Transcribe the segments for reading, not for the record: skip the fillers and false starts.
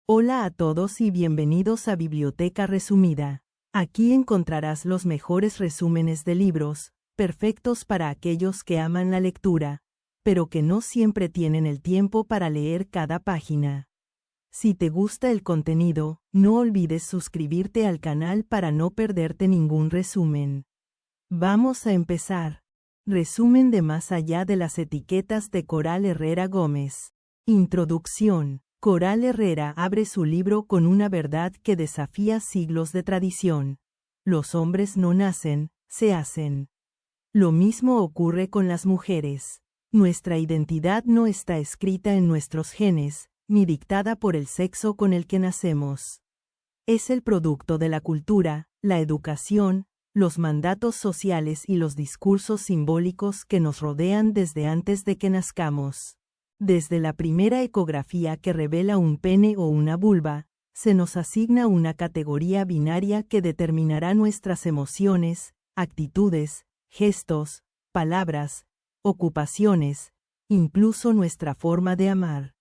Hola a todos y bienvenidos a Biblioteca Resumida. Aquí encontrarás los mejores resúmenes de libros, perfectos para aquellos que aman la lectura, pero que no siempre tienen el tiempo para leer cada página. Si te gusta el contenido, no olvides suscribirte al canal para no perderte ningún resumen. Vamos a empezar. Resumen de Más allá de las etiquetas de Coral Herrera Gómez. Introducción. Coral Herrera abre su libro con una verdad que desafía siglos de tradición. Los hombres no nacen, se hacen. Lo mismo ocurre con las mujeres. Nuestra identidad no está escrita en nuestros genes, ni dictada por el sexo con el que nacemos. Es el producto de la cultura, la educación, los mandatos sociales y los discursos simbólicos que nos rodean desde antes de que nazcamos. Desde la primera ecografía que revela un pene o una vulva, se nos asigna una categoría binaria que determinará nuestras emociones, actitudes, gestos, palabras, ocupaciones, incluso nuestra forma de amar.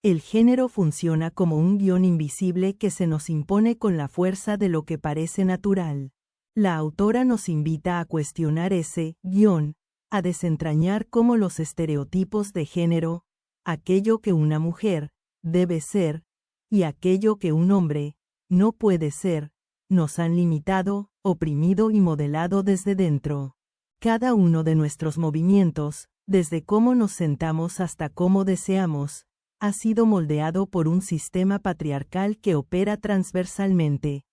El género funciona como un guión invisible que se nos impone con la fuerza de lo que parece natural. La autora nos invita a cuestionar ese guión, a desentrañar cómo los estereotipos de género, aquello que una mujer debe ser, y aquello que un hombre no puede ser, nos han limitado, oprimido y modelado desde dentro. Cada uno de nuestros movimientos, desde cómo nos sentamos hasta cómo deseamos, ha sido moldeado por un sistema patriarcal que opera transversalmente.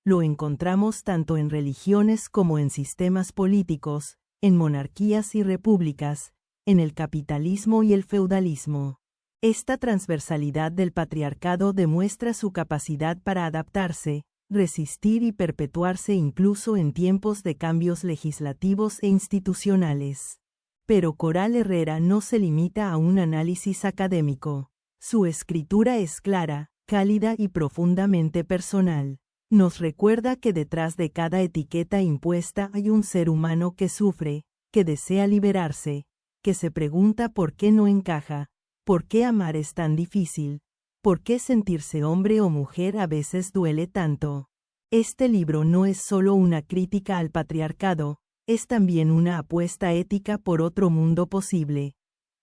Lo encontramos tanto en religiones como en sistemas políticos, en monarquías y repúblicas, en el capitalismo y el feudalismo. Esta transversalidad del patriarcado demuestra su capacidad para adaptarse, resistir y perpetuarse incluso en tiempos de cambios legislativos e institucionales. Pero Coral Herrera no se limita a un análisis académico. Su escritura es clara, cálida y profundamente personal. Nos recuerda que detrás de cada etiqueta impuesta hay un ser humano que sufre, que desea liberarse, que se pregunta por qué no encaja, por qué amar es tan difícil, por qué sentirse hombre o mujer a veces duele tanto. Este libro no es solo una crítica al patriarcado, es también una apuesta ética por otro mundo posible.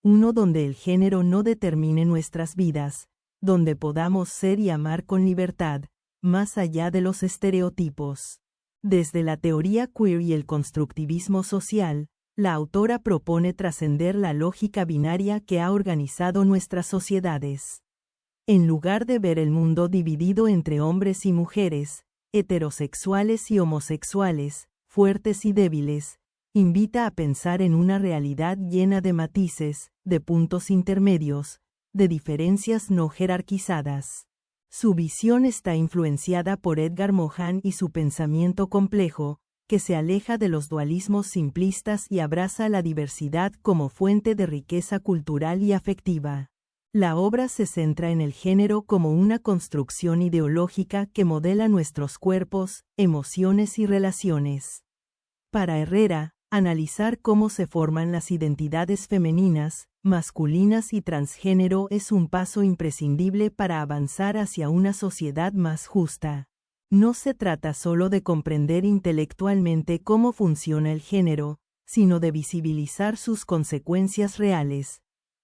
Uno donde el género no determine nuestras vidas, donde podamos ser y amar con libertad, más allá de los estereotipos. Desde la teoría queer y el constructivismo social, la autora propone trascender la lógica binaria que ha organizado nuestras sociedades. En lugar de ver el mundo dividido entre hombres y mujeres, heterosexuales y homosexuales, fuertes y débiles, invita a pensar en una realidad llena de matices, de puntos intermedios, de diferencias no jerarquizadas. Su visión está influenciada por Edgar Morin y su pensamiento complejo, que se aleja de los dualismos simplistas y abraza la diversidad como fuente de riqueza cultural y afectiva. La obra se centra en el género como una construcción ideológica que modela nuestros cuerpos, emociones y relaciones. Para Herrera, analizar cómo se forman las identidades femeninas, masculinas y transgénero es un paso imprescindible para avanzar hacia una sociedad más justa. No se trata solo de comprender intelectualmente cómo funciona el género, sino de visibilizar sus consecuencias reales.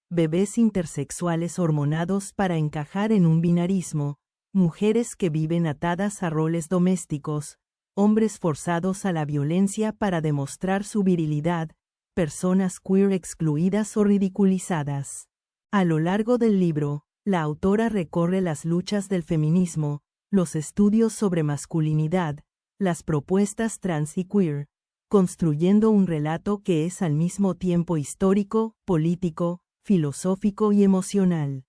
Bebés intersexuales hormonados para encajar en un binarismo, mujeres que viven atadas a roles domésticos, hombres forzados a la violencia para demostrar su virilidad, personas queer excluidas o ridiculizadas. A lo largo del libro, la autora recorre las luchas del feminismo, los estudios sobre masculinidad, las propuestas trans y queer, construyendo un relato que es al mismo tiempo histórico, político, filosófico y emocional.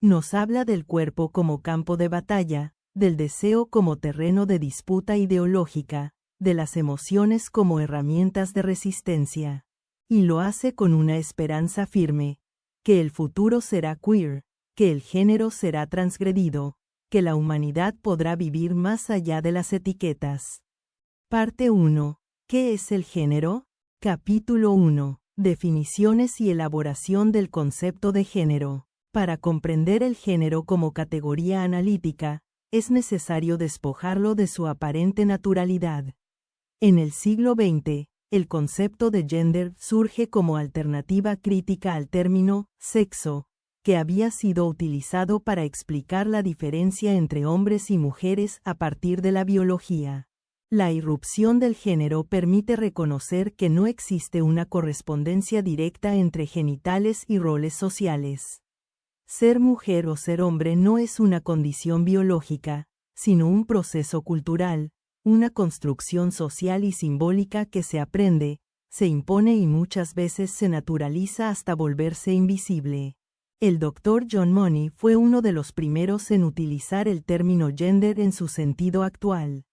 Nos habla del cuerpo como campo de batalla, del deseo como terreno de disputa ideológica, de las emociones como herramientas de resistencia. Y lo hace con una esperanza firme, que el futuro será queer, que el género será transgredido, que la humanidad podrá vivir más allá de las etiquetas. Parte 1. ¿Qué es el género? Capítulo 1. Definiciones y elaboración del concepto de género. Para comprender el género como categoría analítica, es necesario despojarlo de su aparente naturalidad. En el siglo XX, el concepto de gender surge como alternativa crítica al término sexo, que había sido utilizado para explicar la diferencia entre hombres y mujeres a partir de la biología. La irrupción del género permite reconocer que no existe una correspondencia directa entre genitales y roles sociales. Ser mujer o ser hombre no es una condición biológica, sino un proceso cultural, una construcción social y simbólica que se aprende, se impone y muchas veces se naturaliza hasta volverse invisible. El Dr. John Money fue uno de los primeros en utilizar el término gender en su sentido actual.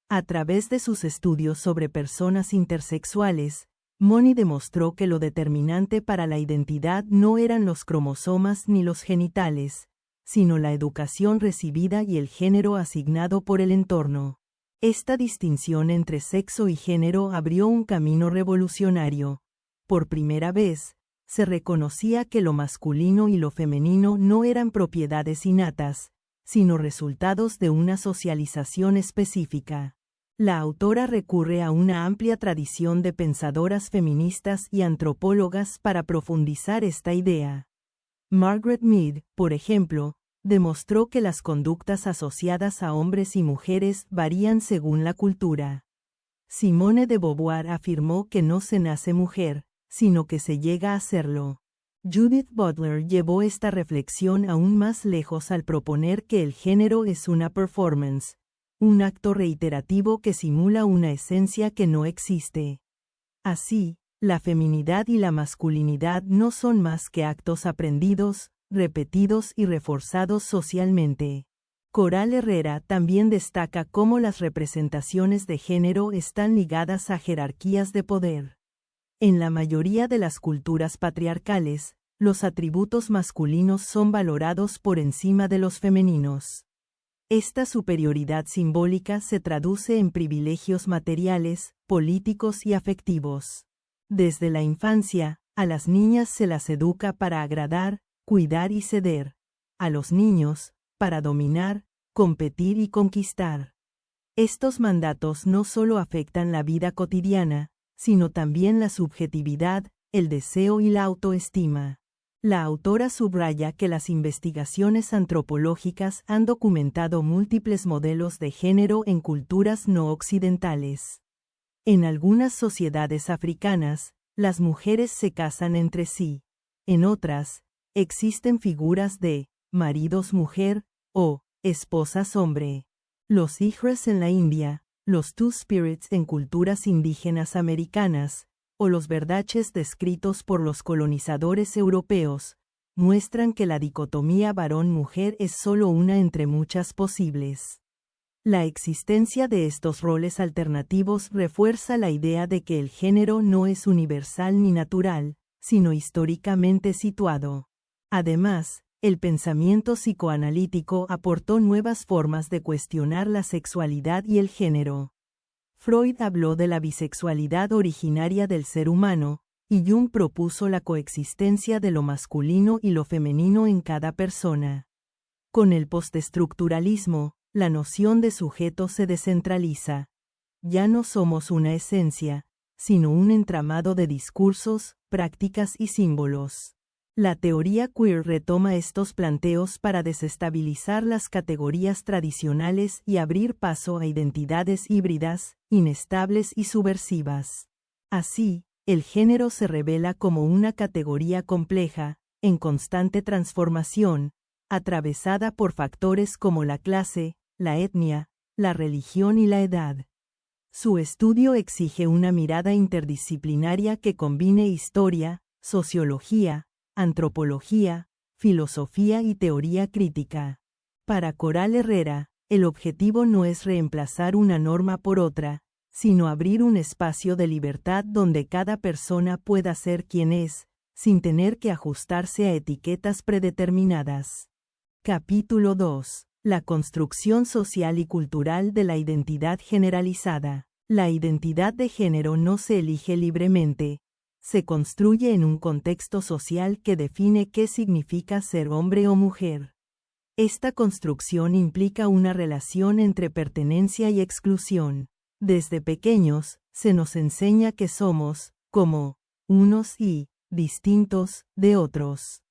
A través de sus estudios sobre personas intersexuales, Money demostró que lo determinante para la identidad no eran los cromosomas ni los genitales, sino la educación recibida y el género asignado por el entorno. Esta distinción entre sexo y género abrió un camino revolucionario. Por primera vez, se reconocía que lo masculino y lo femenino no eran propiedades innatas, sino resultados de una socialización específica. La autora recurre a una amplia tradición de pensadoras feministas y antropólogas para profundizar esta idea. Margaret Mead, por ejemplo, demostró que las conductas asociadas a hombres y mujeres varían según la cultura. Simone de Beauvoir afirmó que no se nace mujer, sino que se llega a serlo. Judith Butler llevó esta reflexión aún más lejos al proponer que el género es una performance, un acto reiterativo que simula una esencia que no existe. Así, la feminidad y la masculinidad no son más que actos aprendidos, repetidos y reforzados socialmente. Coral Herrera también destaca cómo las representaciones de género están ligadas a jerarquías de poder. En la mayoría de las culturas patriarcales, los atributos masculinos son valorados por encima de los femeninos. Esta superioridad simbólica se traduce en privilegios materiales, políticos y afectivos. Desde la infancia, a las niñas se las educa para agradar, cuidar y ceder. A los niños, para dominar, competir y conquistar. Estos mandatos no solo afectan la vida cotidiana, sino también la subjetividad, el deseo y la autoestima. La autora subraya que las investigaciones antropológicas han documentado múltiples modelos de género en culturas no occidentales. En algunas sociedades africanas, las mujeres se casan entre sí. En otras, existen figuras de maridos-mujer o esposas-hombre. Los hijras en la India, los two-spirits en culturas indígenas americanas, o los verdaches descritos por los colonizadores europeos, muestran que la dicotomía varón-mujer es solo una entre muchas posibles. La existencia de estos roles alternativos refuerza la idea de que el género no es universal ni natural, sino históricamente situado. Además, el pensamiento psicoanalítico aportó nuevas formas de cuestionar la sexualidad y el género. Freud habló de la bisexualidad originaria del ser humano, y Jung propuso la coexistencia de lo masculino y lo femenino en cada persona. Con el postestructuralismo, la noción de sujeto se descentraliza. Ya no somos una esencia, sino un entramado de discursos, prácticas y símbolos. La teoría queer retoma estos planteos para desestabilizar las categorías tradicionales y abrir paso a identidades híbridas, inestables y subversivas. Así, el género se revela como una categoría compleja, en constante transformación, atravesada por factores como la clase, la etnia, la religión y la edad. Su estudio exige una mirada interdisciplinaria que combine historia, sociología, antropología, filosofía y teoría crítica. Para Coral Herrera, el objetivo no es reemplazar una norma por otra, sino abrir un espacio de libertad donde cada persona pueda ser quien es, sin tener que ajustarse a etiquetas predeterminadas. Capítulo 2. La construcción social y cultural de la identidad generalizada. La identidad de género no se elige libremente, se construye en un contexto social que define qué significa ser hombre o mujer. Esta construcción implica una relación entre pertenencia y exclusión. Desde pequeños, se nos enseña que somos, como, unos y, distintos, de otros.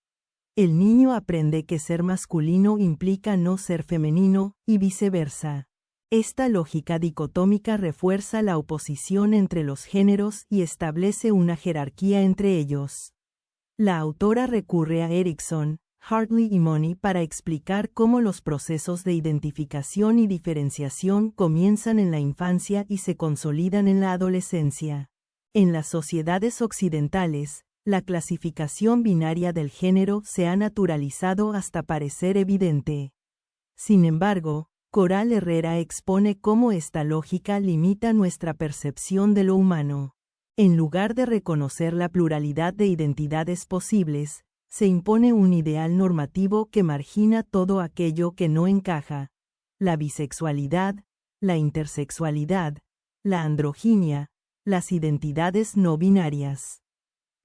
El niño aprende que ser masculino implica no ser femenino, y viceversa. Esta lógica dicotómica refuerza la oposición entre los géneros y establece una jerarquía entre ellos. La autora recurre a Erikson, Hartley y Money para explicar cómo los procesos de identificación y diferenciación comienzan en la infancia y se consolidan en la adolescencia. En las sociedades occidentales, la clasificación binaria del género se ha naturalizado hasta parecer evidente. Sin embargo, Coral Herrera expone cómo esta lógica limita nuestra percepción de lo humano. En lugar de reconocer la pluralidad de identidades posibles, se impone un ideal normativo que margina todo aquello que no encaja: la bisexualidad, la intersexualidad, la androginia, las identidades no binarias.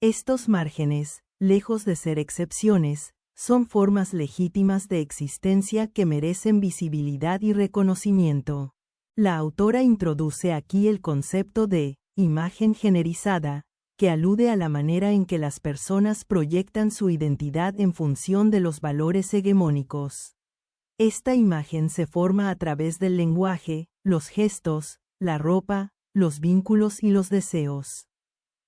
Estos márgenes, lejos de ser excepciones, son formas legítimas de existencia que merecen visibilidad y reconocimiento. La autora introduce aquí el concepto de imagen generizada, que alude a la manera en que las personas proyectan su identidad en función de los valores hegemónicos. Esta imagen se forma a través del lenguaje, los gestos, la ropa, los vínculos y los deseos.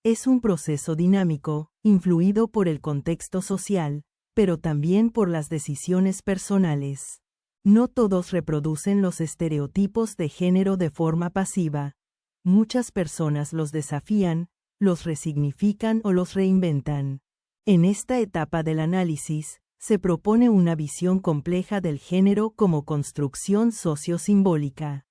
Es un proceso dinámico, influido por el contexto social, pero también por las decisiones personales. No todos reproducen los estereotipos de género de forma pasiva. Muchas personas los desafían, los resignifican o los reinventan. En esta etapa del análisis, se propone una visión compleja del género como construcción sociosimbólica.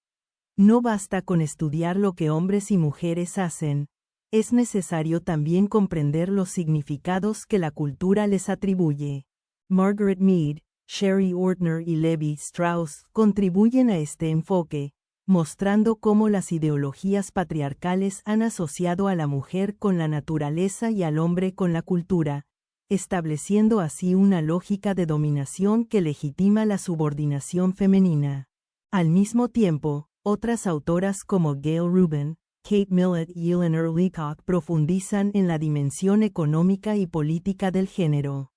No basta con estudiar lo que hombres y mujeres hacen, es necesario también comprender los significados que la cultura les atribuye. Margaret Mead, Sherry Ortner y Levi Strauss contribuyen a este enfoque, mostrando cómo las ideologías patriarcales han asociado a la mujer con la naturaleza y al hombre con la cultura, estableciendo así una lógica de dominación que legitima la subordinación femenina. Al mismo tiempo, otras autoras como Gail Rubin, Kate Millett y Eleanor Leacock profundizan en la dimensión económica y política del género.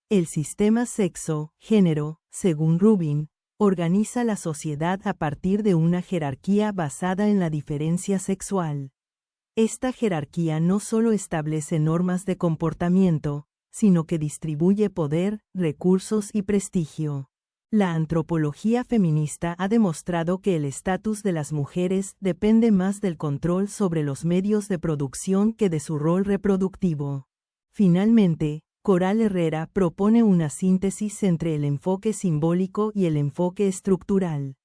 El sistema sexo-género, según Rubin, organiza la sociedad a partir de una jerarquía basada en la diferencia sexual. Esta jerarquía no solo establece normas de comportamiento, sino que distribuye poder, recursos y prestigio. La antropología feminista ha demostrado que el estatus de las mujeres depende más del control sobre los medios de producción que de su rol reproductivo. Finalmente, Coral Herrera propone una síntesis entre el enfoque simbólico y el enfoque estructural.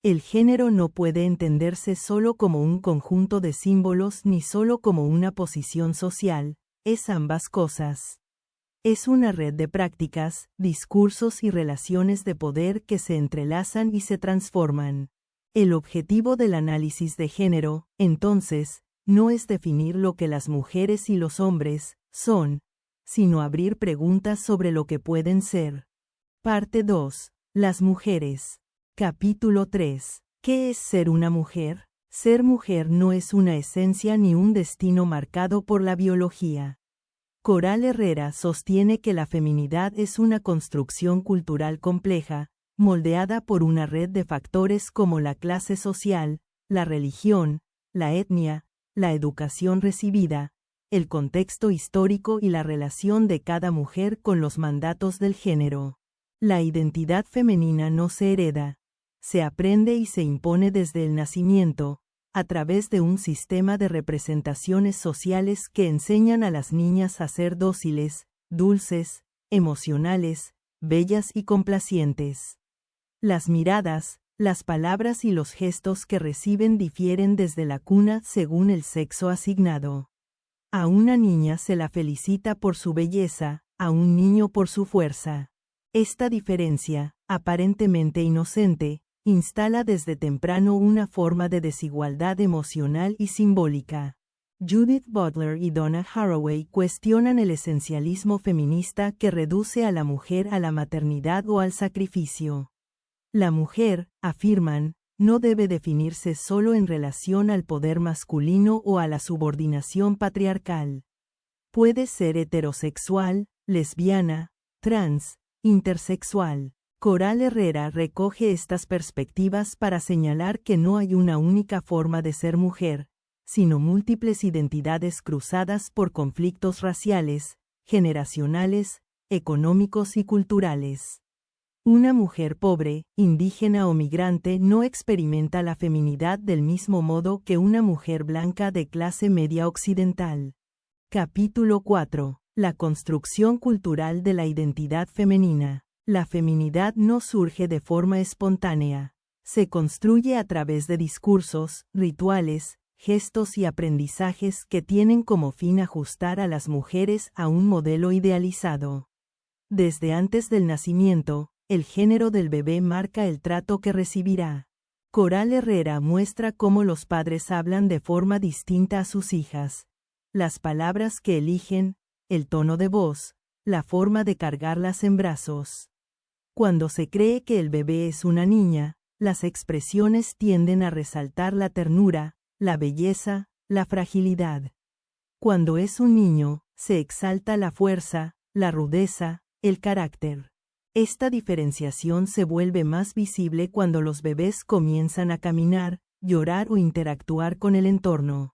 El género no puede entenderse solo como un conjunto de símbolos ni solo como una posición social, es ambas cosas. Es una red de prácticas, discursos y relaciones de poder que se entrelazan y se transforman. El objetivo del análisis de género, entonces, no es definir lo que las mujeres y los hombres son, sino abrir preguntas sobre lo que pueden ser. Parte 2. Las mujeres. Capítulo 3. ¿Qué es ser una mujer? Ser mujer no es una esencia ni un destino marcado por la biología. Coral Herrera sostiene que la feminidad es una construcción cultural compleja, moldeada por una red de factores como la clase social, la religión, la etnia, la educación recibida, el contexto histórico y la relación de cada mujer con los mandatos del género. La identidad femenina no se hereda, se aprende y se impone desde el nacimiento, a través de un sistema de representaciones sociales que enseñan a las niñas a ser dóciles, dulces, emocionales, bellas y complacientes. Las miradas, las palabras y los gestos que reciben difieren desde la cuna según el sexo asignado. A una niña se la felicita por su belleza, a un niño por su fuerza. Esta diferencia, aparentemente inocente, instala desde temprano una forma de desigualdad emocional y simbólica. Judith Butler y Donna Haraway cuestionan el esencialismo feminista que reduce a la mujer a la maternidad o al sacrificio. La mujer, afirman, no debe definirse solo en relación al poder masculino o a la subordinación patriarcal. Puede ser heterosexual, lesbiana, trans, intersexual. Coral Herrera recoge estas perspectivas para señalar que no hay una única forma de ser mujer, sino múltiples identidades cruzadas por conflictos raciales, generacionales, económicos y culturales. Una mujer pobre, indígena o migrante no experimenta la feminidad del mismo modo que una mujer blanca de clase media occidental. Capítulo 4. La construcción cultural de la identidad femenina. La feminidad no surge de forma espontánea. Se construye a través de discursos, rituales, gestos y aprendizajes que tienen como fin ajustar a las mujeres a un modelo idealizado. Desde antes del nacimiento, el género del bebé marca el trato que recibirá. Coral Herrera muestra cómo los padres hablan de forma distinta a sus hijas. Las palabras que eligen, el tono de voz, la forma de cargarlas en brazos. Cuando se cree que el bebé es una niña, las expresiones tienden a resaltar la ternura, la belleza, la fragilidad. Cuando es un niño, se exalta la fuerza, la rudeza, el carácter. Esta diferenciación se vuelve más visible cuando los bebés comienzan a caminar, llorar o interactuar con el entorno.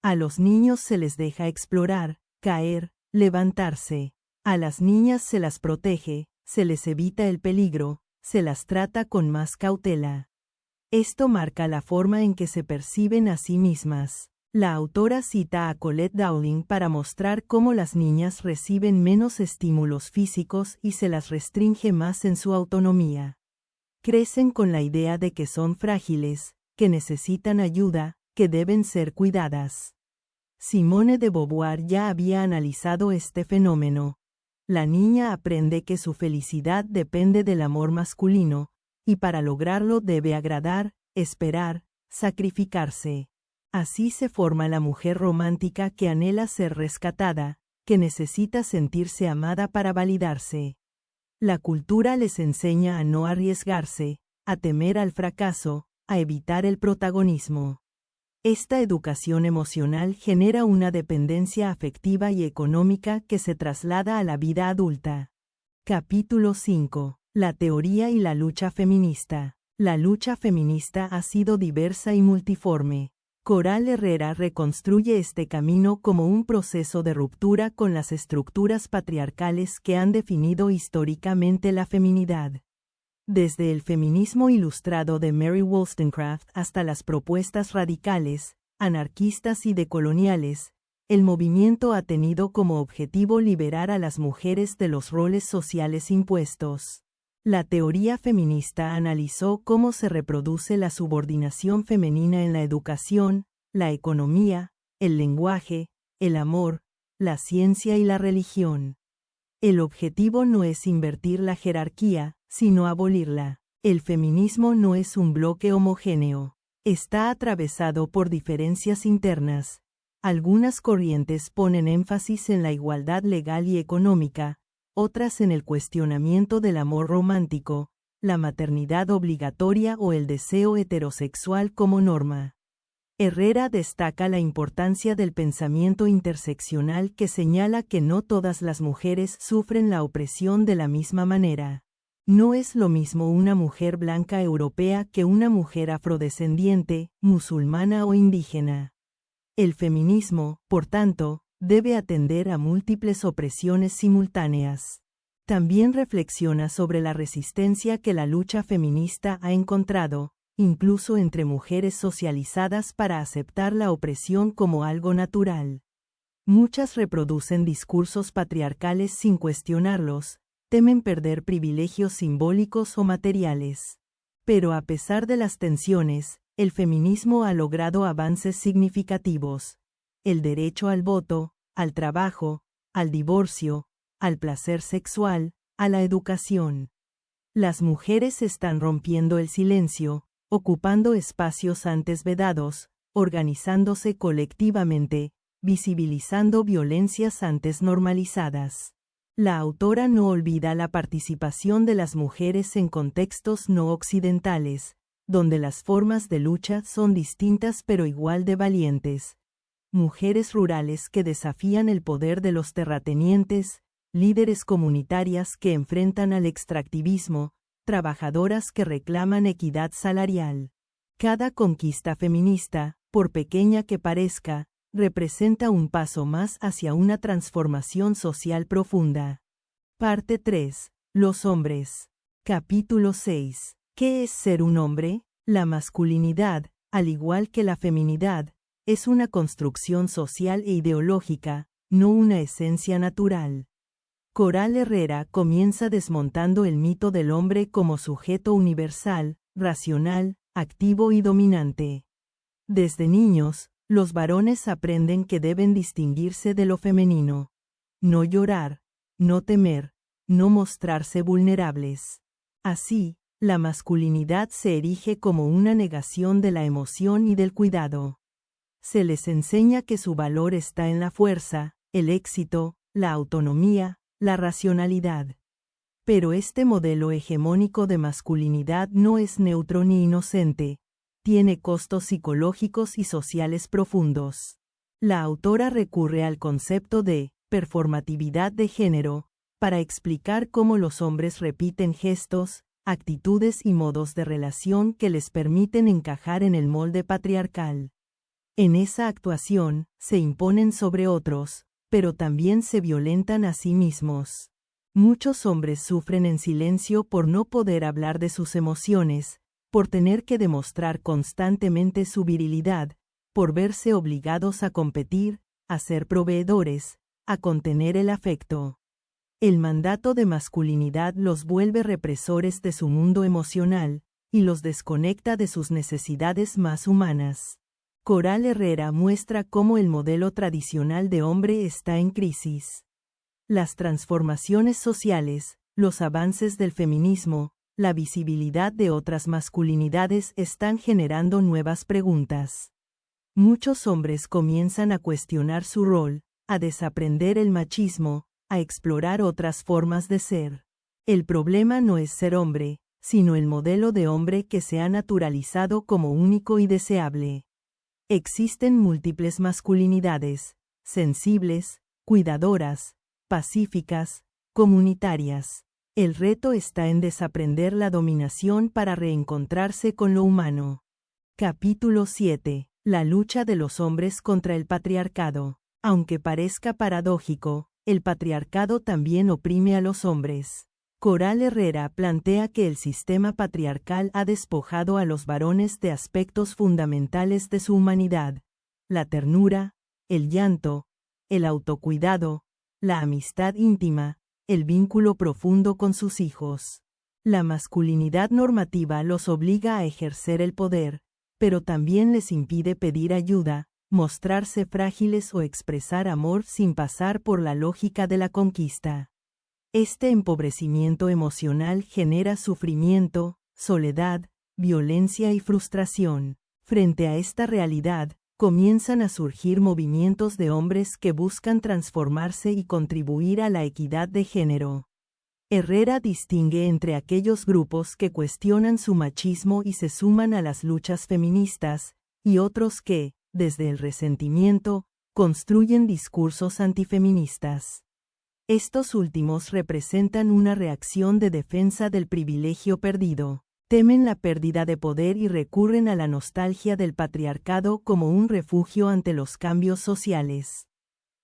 A los niños se les deja explorar, caer, levantarse. A las niñas se las protege, se les evita el peligro, se las trata con más cautela. Esto marca la forma en que se perciben a sí mismas. La autora cita a Colette Dowling para mostrar cómo las niñas reciben menos estímulos físicos y se las restringe más en su autonomía. Crecen con la idea de que son frágiles, que necesitan ayuda, que deben ser cuidadas. Simone de Beauvoir ya había analizado este fenómeno. La niña aprende que su felicidad depende del amor masculino, y para lograrlo debe agradar, esperar, sacrificarse. Así se forma la mujer romántica que anhela ser rescatada, que necesita sentirse amada para validarse. La cultura les enseña a no arriesgarse, a temer al fracaso, a evitar el protagonismo. Esta educación emocional genera una dependencia afectiva y económica que se traslada a la vida adulta. Capítulo 5. La teoría y la lucha feminista. La lucha feminista ha sido diversa y multiforme. Coral Herrera reconstruye este camino como un proceso de ruptura con las estructuras patriarcales que han definido históricamente la feminidad. Desde el feminismo ilustrado de Mary Wollstonecraft hasta las propuestas radicales, anarquistas y decoloniales, el movimiento ha tenido como objetivo liberar a las mujeres de los roles sociales impuestos. La teoría feminista analizó cómo se reproduce la subordinación femenina en la educación, la economía, el lenguaje, el amor, la ciencia y la religión. El objetivo no es invertir la jerarquía, sino abolirla. El feminismo no es un bloque homogéneo. Está atravesado por diferencias internas. Algunas corrientes ponen énfasis en la igualdad legal y económica, otras en el cuestionamiento del amor romántico, la maternidad obligatoria o el deseo heterosexual como norma. Herrera destaca la importancia del pensamiento interseccional que señala que no todas las mujeres sufren la opresión de la misma manera. No es lo mismo una mujer blanca europea que una mujer afrodescendiente, musulmana o indígena. El feminismo, por tanto, debe atender a múltiples opresiones simultáneas. También reflexiona sobre la resistencia que la lucha feminista ha encontrado, incluso entre mujeres socializadas para aceptar la opresión como algo natural. Muchas reproducen discursos patriarcales sin cuestionarlos, temen perder privilegios simbólicos o materiales. Pero a pesar de las tensiones, el feminismo ha logrado avances significativos. El derecho al voto, al trabajo, al divorcio, al placer sexual, a la educación. Las mujeres están rompiendo el silencio, ocupando espacios antes vedados, organizándose colectivamente, visibilizando violencias antes normalizadas. La autora no olvida la participación de las mujeres en contextos no occidentales, donde las formas de lucha son distintas pero igual de valientes. Mujeres rurales que desafían el poder de los terratenientes, líderes comunitarias que enfrentan al extractivismo, trabajadoras que reclaman equidad salarial. Cada conquista feminista, por pequeña que parezca, representa un paso más hacia una transformación social profunda. Parte 3. Los hombres. Capítulo 6. ¿Qué es ser un hombre? La masculinidad, al igual que la feminidad, es una construcción social e ideológica, no una esencia natural. Coral Herrera comienza desmontando el mito del hombre como sujeto universal, racional, activo y dominante. Desde niños, los varones aprenden que deben distinguirse de lo femenino. No llorar, no temer, no mostrarse vulnerables. Así, la masculinidad se erige como una negación de la emoción y del cuidado. Se les enseña que su valor está en la fuerza, el éxito, la autonomía, la racionalidad. Pero este modelo hegemónico de masculinidad no es neutro ni inocente. Tiene costos psicológicos y sociales profundos. La autora recurre al concepto de performatividad de género para explicar cómo los hombres repiten gestos, actitudes y modos de relación que les permiten encajar en el molde patriarcal. En esa actuación, se imponen sobre otros, pero también se violentan a sí mismos. Muchos hombres sufren en silencio por no poder hablar de sus emociones, por tener que demostrar constantemente su virilidad, por verse obligados a competir, a ser proveedores, a contener el afecto. El mandato de masculinidad los vuelve represores de su mundo emocional, y los desconecta de sus necesidades más humanas. Coral Herrera muestra cómo el modelo tradicional de hombre está en crisis. Las transformaciones sociales, los avances del feminismo, la visibilidad de otras masculinidades están generando nuevas preguntas. Muchos hombres comienzan a cuestionar su rol, a desaprender el machismo, a explorar otras formas de ser. El problema no es ser hombre, sino el modelo de hombre que se ha naturalizado como único y deseable. Existen múltiples masculinidades, sensibles, cuidadoras, pacíficas, comunitarias. El reto está en desaprender la dominación para reencontrarse con lo humano. Capítulo 7. La lucha de los hombres contra el patriarcado. Aunque parezca paradójico, el patriarcado también oprime a los hombres. Coral Herrera plantea que el sistema patriarcal ha despojado a los varones de aspectos fundamentales de su humanidad: la ternura, el llanto, el autocuidado, la amistad íntima, el vínculo profundo con sus hijos. La masculinidad normativa los obliga a ejercer el poder, pero también les impide pedir ayuda, mostrarse frágiles o expresar amor sin pasar por la lógica de la conquista. Este empobrecimiento emocional genera sufrimiento, soledad, violencia y frustración. Frente a esta realidad, comienzan a surgir movimientos de hombres que buscan transformarse y contribuir a la equidad de género. Herrera distingue entre aquellos grupos que cuestionan su machismo y se suman a las luchas feministas, y otros que, desde el resentimiento, construyen discursos antifeministas. Estos últimos representan una reacción de defensa del privilegio perdido. Temen la pérdida de poder y recurren a la nostalgia del patriarcado como un refugio ante los cambios sociales.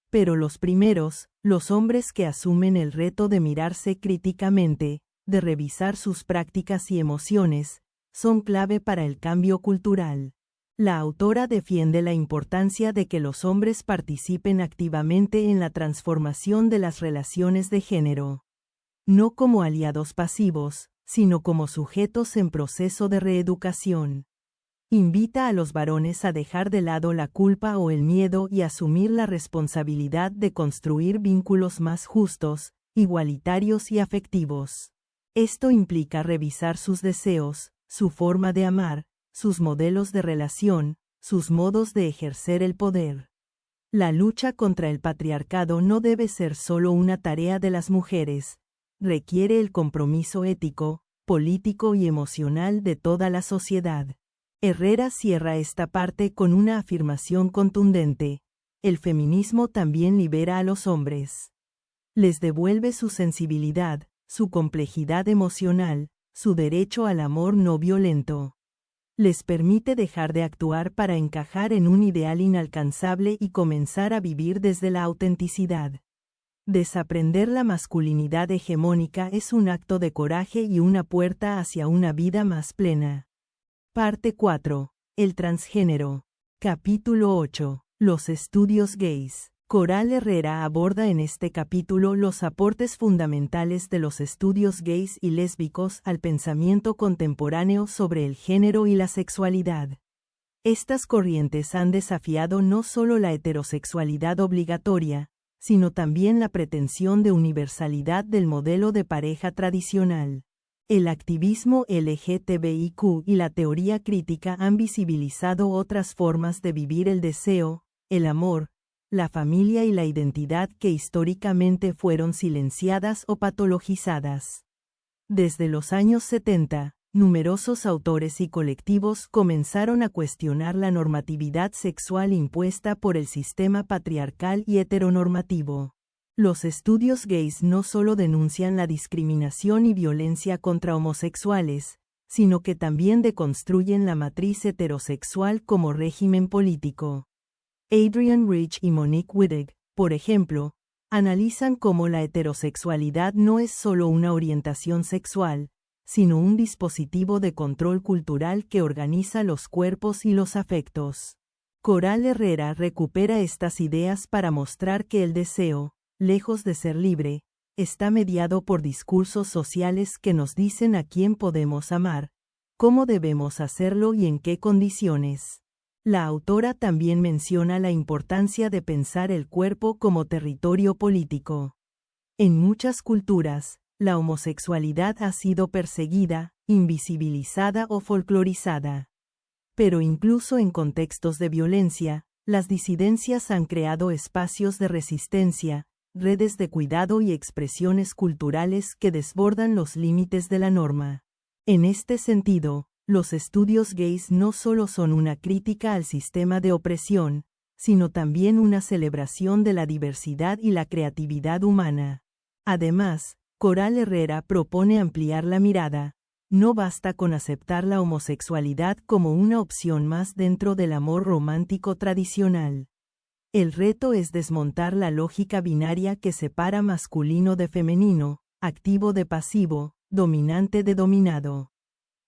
Pero los primeros, los hombres que asumen el reto de mirarse críticamente, de revisar sus prácticas y emociones, son clave para el cambio cultural. La autora defiende la importancia de que los hombres participen activamente en la transformación de las relaciones de género. No como aliados pasivos, sino como sujetos en proceso de reeducación. Invita a los varones a dejar de lado la culpa o el miedo y asumir la responsabilidad de construir vínculos más justos, igualitarios y afectivos. Esto implica revisar sus deseos, su forma de amar, sus modelos de relación, sus modos de ejercer el poder. La lucha contra el patriarcado no debe ser solo una tarea de las mujeres, requiere el compromiso ético, político y emocional de toda la sociedad. Herrera cierra esta parte con una afirmación contundente: el feminismo también libera a los hombres. Les devuelve su sensibilidad, su complejidad emocional, su derecho al amor no violento. Les permite dejar de actuar para encajar en un ideal inalcanzable y comenzar a vivir desde la autenticidad. Desaprender la masculinidad hegemónica es un acto de coraje y una puerta hacia una vida más plena. Parte 4. El transgénero. Capítulo 8. Los estudios gays. Coral Herrera aborda en este capítulo los aportes fundamentales de los estudios gays y lésbicos al pensamiento contemporáneo sobre el género y la sexualidad. Estas corrientes han desafiado no solo la heterosexualidad obligatoria, sino también la pretensión de universalidad del modelo de pareja tradicional. El activismo LGTBIQ y la teoría crítica han visibilizado otras formas de vivir el deseo, el amor, la familia y la identidad que históricamente fueron silenciadas o patologizadas. Desde los años 70, numerosos autores y colectivos comenzaron a cuestionar la normatividad sexual impuesta por el sistema patriarcal y heteronormativo. Los estudios gays no solo denuncian la discriminación y violencia contra homosexuales, sino que también deconstruyen la matriz heterosexual como régimen político. Adrienne Rich y Monique Wittig, por ejemplo, analizan cómo la heterosexualidad no es solo una orientación sexual, sino un dispositivo de control cultural que organiza los cuerpos y los afectos. Coral Herrera recupera estas ideas para mostrar que el deseo, lejos de ser libre, está mediado por discursos sociales que nos dicen a quién podemos amar, cómo debemos hacerlo y en qué condiciones. La autora también menciona la importancia de pensar el cuerpo como territorio político. En muchas culturas, la homosexualidad ha sido perseguida, invisibilizada o folclorizada. Pero incluso en contextos de violencia, las disidencias han creado espacios de resistencia, redes de cuidado y expresiones culturales que desbordan los límites de la norma. En este sentido, los estudios gays no solo son una crítica al sistema de opresión, sino también una celebración de la diversidad y la creatividad humana. Además, Coral Herrera propone ampliar la mirada. No basta con aceptar la homosexualidad como una opción más dentro del amor romántico tradicional. El reto es desmontar la lógica binaria que separa masculino de femenino, activo de pasivo, dominante de dominado.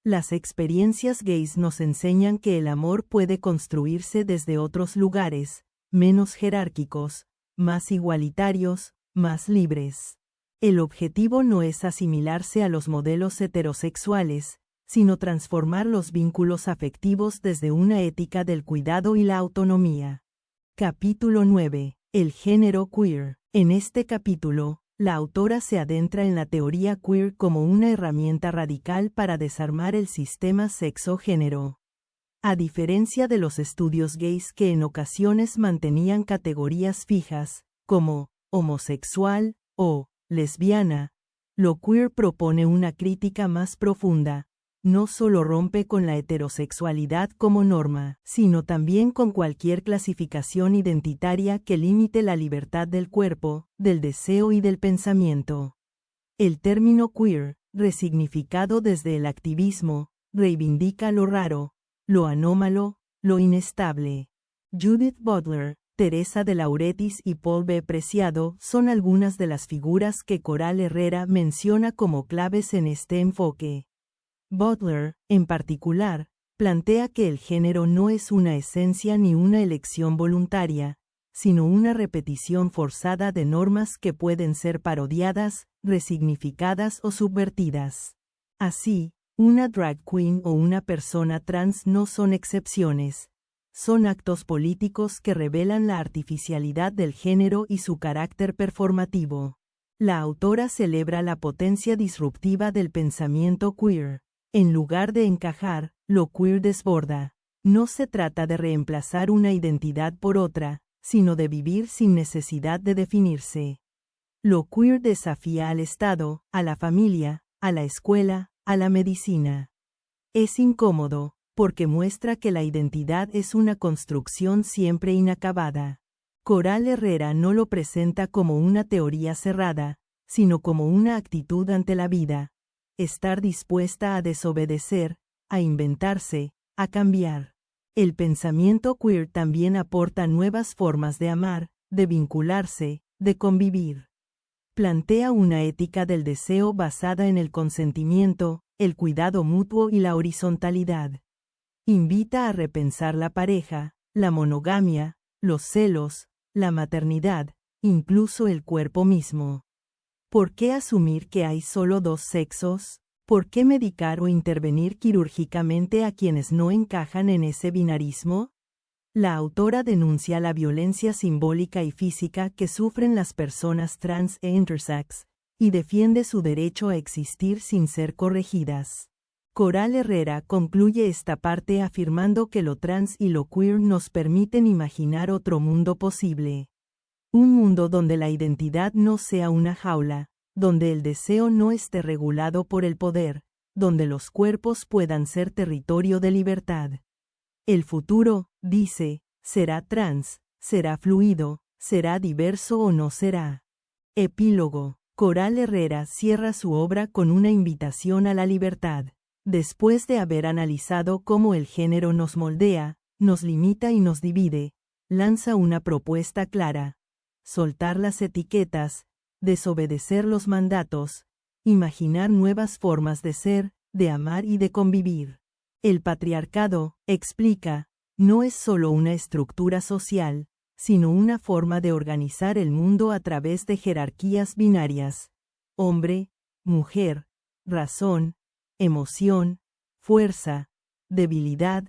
Las experiencias gays nos enseñan que el amor puede construirse desde otros lugares, menos jerárquicos, más igualitarios, más libres. El objetivo no es asimilarse a los modelos heterosexuales, sino transformar los vínculos afectivos desde una ética del cuidado y la autonomía. Capítulo 9. El género queer. En este capítulo, la autora se adentra en la teoría queer como una herramienta radical para desarmar el sistema sexo-género. A diferencia de los estudios gays que en ocasiones mantenían categorías fijas, como homosexual o lesbiana, lo queer propone una crítica más profunda. No solo rompe con la heterosexualidad como norma, sino también con cualquier clasificación identitaria que limite la libertad del cuerpo, del deseo y del pensamiento. El término queer, resignificado desde el activismo, reivindica lo raro, lo anómalo, lo inestable. Judith Butler, Teresa de Lauretis y Paul B. Preciado son algunas de las figuras que Coral Herrera menciona como claves en este enfoque. Butler, en particular, plantea que el género no es una esencia ni una elección voluntaria, sino una repetición forzada de normas que pueden ser parodiadas, resignificadas o subvertidas. Así, una drag queen o una persona trans no son excepciones. Son actos políticos que revelan la artificialidad del género y su carácter performativo. La autora celebra la potencia disruptiva del pensamiento queer. En lugar de encajar, lo queer desborda. No se trata de reemplazar una identidad por otra, sino de vivir sin necesidad de definirse. Lo queer desafía al Estado, a la familia, a la escuela, a la medicina. Es incómodo, porque muestra que la identidad es una construcción siempre inacabada. Coral Herrera no lo presenta como una teoría cerrada, sino como una actitud ante la vida. Estar dispuesta a desobedecer, a inventarse, a cambiar. El pensamiento queer también aporta nuevas formas de amar, de vincularse, de convivir. Plantea una ética del deseo basada en el consentimiento, el cuidado mutuo y la horizontalidad. Invita a repensar la pareja, la monogamia, los celos, la maternidad, incluso el cuerpo mismo. ¿Por qué asumir que hay solo dos sexos? ¿Por qué medicar o intervenir quirúrgicamente a quienes no encajan en ese binarismo? La autora denuncia la violencia simbólica y física que sufren las personas trans e intersex, y defiende su derecho a existir sin ser corregidas. Coral Herrera concluye esta parte afirmando que lo trans y lo queer nos permiten imaginar otro mundo posible. Un mundo donde la identidad no sea una jaula, donde el deseo no esté regulado por el poder, donde los cuerpos puedan ser territorio de libertad. El futuro, dice, será trans, será fluido, será diverso o no será. Epílogo. Coral Herrera cierra su obra con una invitación a la libertad. Después de haber analizado cómo el género nos moldea, nos limita y nos divide, lanza una propuesta clara: soltar las etiquetas, desobedecer los mandatos, imaginar nuevas formas de ser, de amar y de convivir. El patriarcado, explica, no es solo una estructura social, sino una forma de organizar el mundo a través de jerarquías binarias: hombre, mujer, razón, emoción, fuerza, debilidad,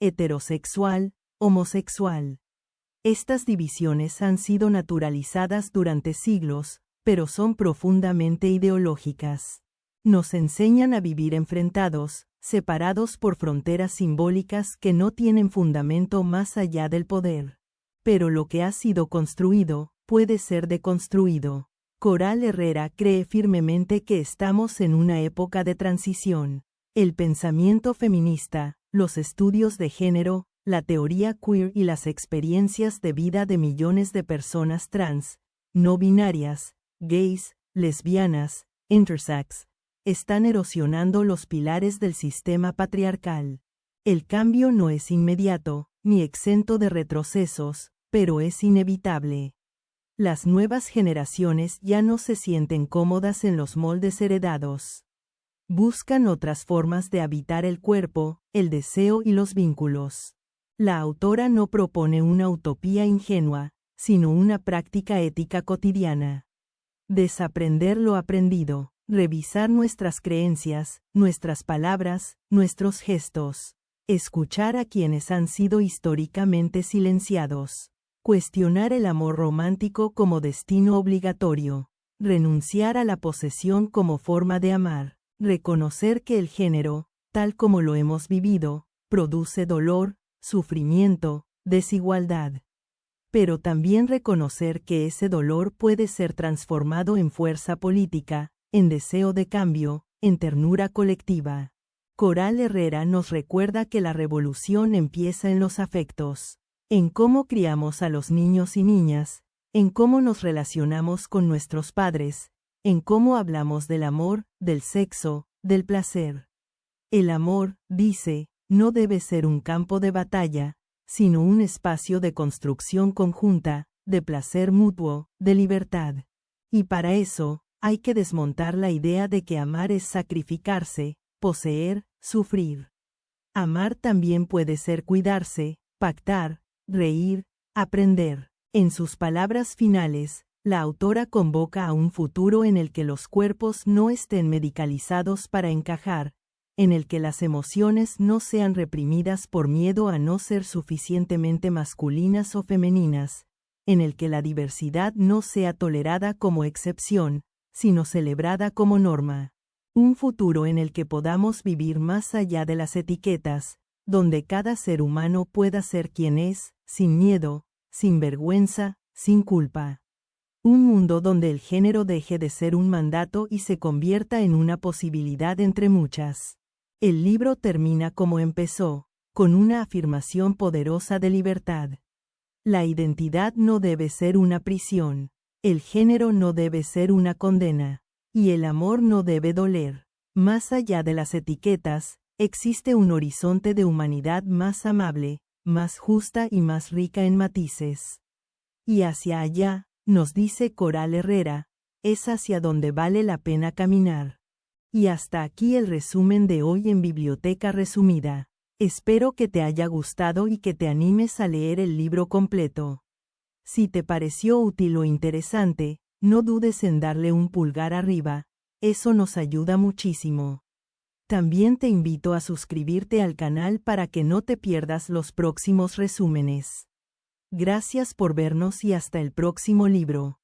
heterosexual, homosexual. Estas divisiones han sido naturalizadas durante siglos, pero son profundamente ideológicas. Nos enseñan a vivir enfrentados, separados por fronteras simbólicas que no tienen fundamento más allá del poder. Pero lo que ha sido construido, puede ser deconstruido. Coral Herrera cree firmemente que estamos en una época de transición. El pensamiento feminista, los estudios de género, la teoría queer y las experiencias de vida de millones de personas trans, no binarias, gays, lesbianas, intersex, están erosionando los pilares del sistema patriarcal. El cambio no es inmediato, ni exento de retrocesos, pero es inevitable. Las nuevas generaciones ya no se sienten cómodas en los moldes heredados. Buscan otras formas de habitar el cuerpo, el deseo y los vínculos. La autora no propone una utopía ingenua, sino una práctica ética cotidiana. Desaprender lo aprendido, revisar nuestras creencias, nuestras palabras, nuestros gestos. Escuchar a quienes han sido históricamente silenciados. Cuestionar el amor romántico como destino obligatorio. Renunciar a la posesión como forma de amar. Reconocer que el género, tal como lo hemos vivido, produce dolor, sufrimiento, desigualdad. Pero también reconocer que ese dolor puede ser transformado en fuerza política, en deseo de cambio, en ternura colectiva. Coral Herrera nos recuerda que la revolución empieza en los afectos, en cómo criamos a los niños y niñas, en cómo nos relacionamos con nuestros padres, en cómo hablamos del amor, del sexo, del placer. El amor, dice, no debe ser un campo de batalla, sino un espacio de construcción conjunta, de placer mutuo, de libertad. Y para eso, hay que desmontar la idea de que amar es sacrificarse, poseer, sufrir. Amar también puede ser cuidarse, pactar, reír, aprender. En sus palabras finales, la autora convoca a un futuro en el que los cuerpos no estén medicalizados para encajar, en el que las emociones no sean reprimidas por miedo a no ser suficientemente masculinas o femeninas, en el que la diversidad no sea tolerada como excepción, sino celebrada como norma. Un futuro en el que podamos vivir más allá de las etiquetas, donde cada ser humano pueda ser quien es, sin miedo, sin vergüenza, sin culpa. Un mundo donde el género deje de ser un mandato y se convierta en una posibilidad entre muchas. El libro termina como empezó, con una afirmación poderosa de libertad. La identidad no debe ser una prisión, el género no debe ser una condena, y el amor no debe doler. Más allá de las etiquetas, existe un horizonte de humanidad más amable, más justa y más rica en matices. Y hacia allá, nos dice Coral Herrera, es hacia donde vale la pena caminar. Y hasta aquí el resumen de hoy en Biblioteca Resumida. Espero que te haya gustado y que te animes a leer el libro completo. Si te pareció útil o interesante, no dudes en darle un pulgar arriba, eso nos ayuda muchísimo. También te invito a suscribirte al canal para que no te pierdas los próximos resúmenes. Gracias por vernos y hasta el próximo libro.